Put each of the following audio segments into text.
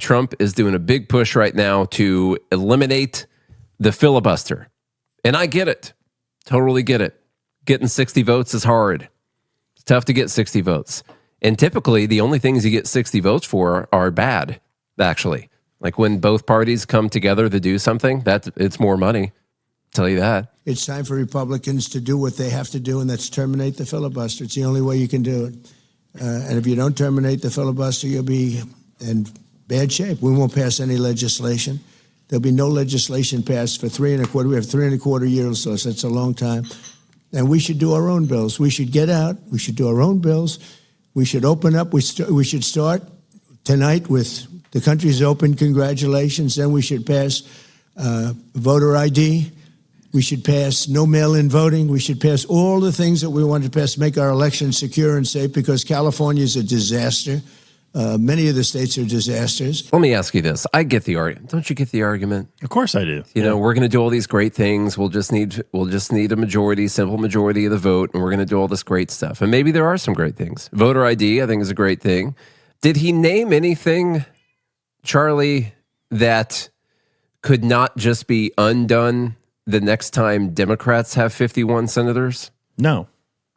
Trump is doing a big push right now to eliminate the filibuster. And I get it. Totally get it. Getting 60 votes is hard. It's tough to get 60 votes. And typically, the only things you get 60 votes for are bad, actually. Like when both parties come together to do something, it's more money. I'll tell you that. It's time for Republicans to do what they have to do, and that's terminate the filibuster. It's the only way you can do it. And if you don't terminate the filibuster, you'll be in bad shape. We won't pass any legislation. There'll be no legislation passed for 3.25. We have 3.25 years, so that's a long time. And we should do our own bills. We should get out. We should do our own bills. We should open up. We should start tonight with the country's open. Congratulations. Then we should pass voter ID. We should pass no mail-in voting. We should pass all the things that we want to pass, make our elections secure and safe, because California is a disaster. Many of the states are disasters. Let me ask you this. I get the argument. Don't you get the argument? Of course I do. You know, we're going to do all these great things. We'll just need a majority, simple majority of the vote, and we're going to do all this great stuff. And maybe there are some great things. Voter ID, I think, is a great thing. Did he name anything, Charlie, that could not just be undone the next time Democrats have 51 senators? No.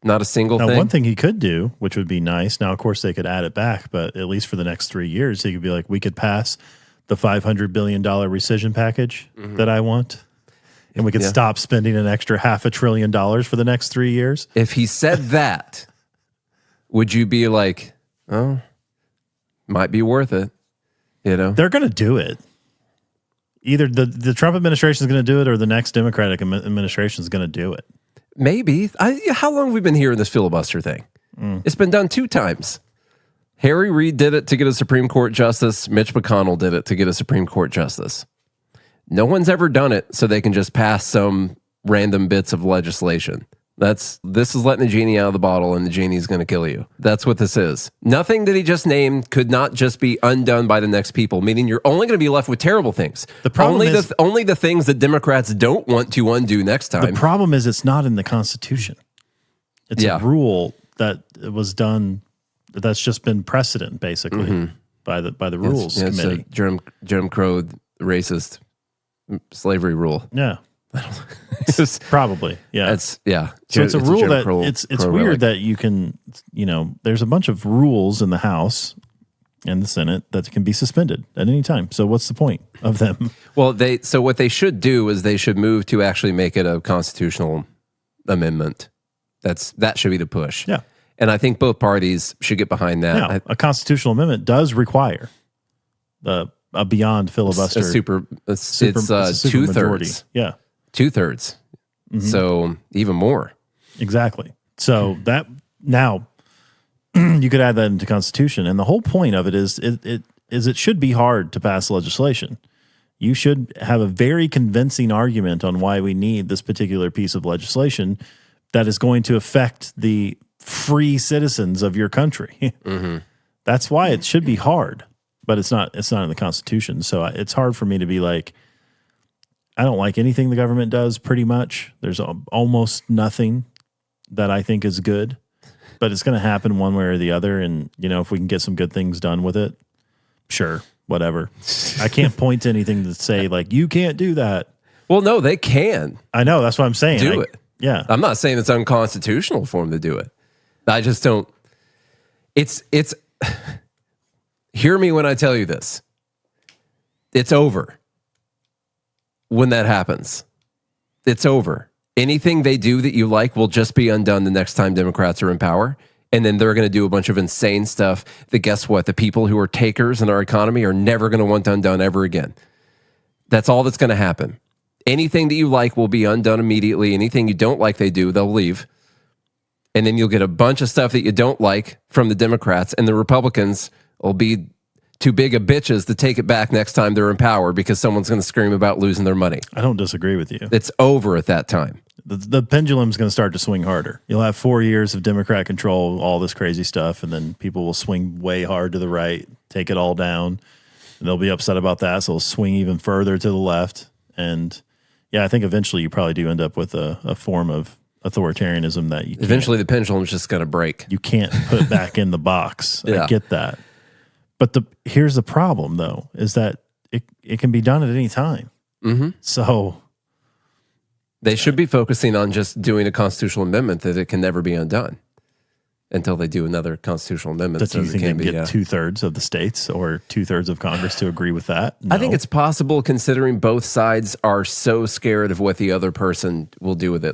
Not a single now, thing? One thing he could do, which would be nice, now, of course, they could add it back, but at least for the next 3 years, he could be like, we could pass the $500 billion rescission package that I want, and we could stop spending an extra $500 billion for the next 3 years. If he said that, would you be like, oh, might be worth it? You know? They're going to do it. Either the Trump administration is going to do it or the next Democratic administration is going to do it. Maybe. How long have we been hearing this filibuster thing? It's been done 2 times. Reid did it to get a Supreme Court justice. Mitch McConnell did it to get a Supreme Court justice. No one's ever done it so they can just pass some random bits of legislation. This is letting the genie out of the bottle, and the genie's going to kill you. That's what this is. Nothing that he just named could not just be undone by the next people, meaning you're only going to be left with terrible things. The problem is only the things that Democrats don't want to undo next time. The problem is it's not in the Constitution. It's a rule that was done. That's just been precedent, basically, by the Rules Committee. It's a Jim Crow racist slavery rule. Yeah. Probably, yeah. So it's a rule that it's weird that you can, there's a bunch of rules in the House and the Senate that can be suspended at any time. So what's the point of them? Well, so what they should do is they should move to actually make it a constitutional amendment. That should be the push. Yeah. And I think both parties should get behind that. Now, a constitutional amendment does require a beyond filibuster. It's 2/3. Yeah. 2/3. So even more. Exactly. So that now you could add that into Constitution, and the whole point of it is it should be hard to pass legislation. You should have a very convincing argument on why we need this particular piece of legislation that is going to affect the free citizens of your country. That's why it should be hard, but it's not in the Constitution. So it's hard for me to be like, I don't like anything the government does, pretty much. There's almost nothing that I think is good, but it's going to happen one way or the other. And, if we can get some good things done with it, sure, whatever. I can't point to anything to say, like, you can't do that. Well, no, they can. I know. That's what I'm saying. Do it. Yeah. I'm not saying it's unconstitutional for them to do it. I just don't. It's hear me when I tell you this. It's over. When that happens, it's over. Anything they do that you like will just be undone the next time Democrats are in power. And then they're going to do a bunch of insane stuff that, guess what? The people who are takers in our economy are never going to want undone ever again. That's all that's going to happen. Anything that you like will be undone immediately. Anything you don't like they do, they'll leave. And then you'll get a bunch of stuff that you don't like from the Democrats, and the Republicans will be too big of bitches to take it back next time they're in power because someone's going to scream about losing their money. I don't disagree with you. It's over at that time. The pendulum's going to start to swing harder. You'll have 4 years of Democrat control, all this crazy stuff, and then people will swing way hard to the right, take it all down, and they'll be upset about that, so they'll swing even further to the left. And, I think eventually you probably do end up with a form of authoritarianism that you can't. Eventually the pendulum's just going to break. You can't put back in the box. I get that. But here's the problem, though, is that it can be done at any time. Mm-hmm. So they should be focusing on just doing a constitutional amendment that it can never be undone until they do another constitutional amendment. do you think they can get 2/3 of the states or 2/3 of Congress to agree with that? No. I think it's possible, considering both sides are so scared of what the other person will do with it.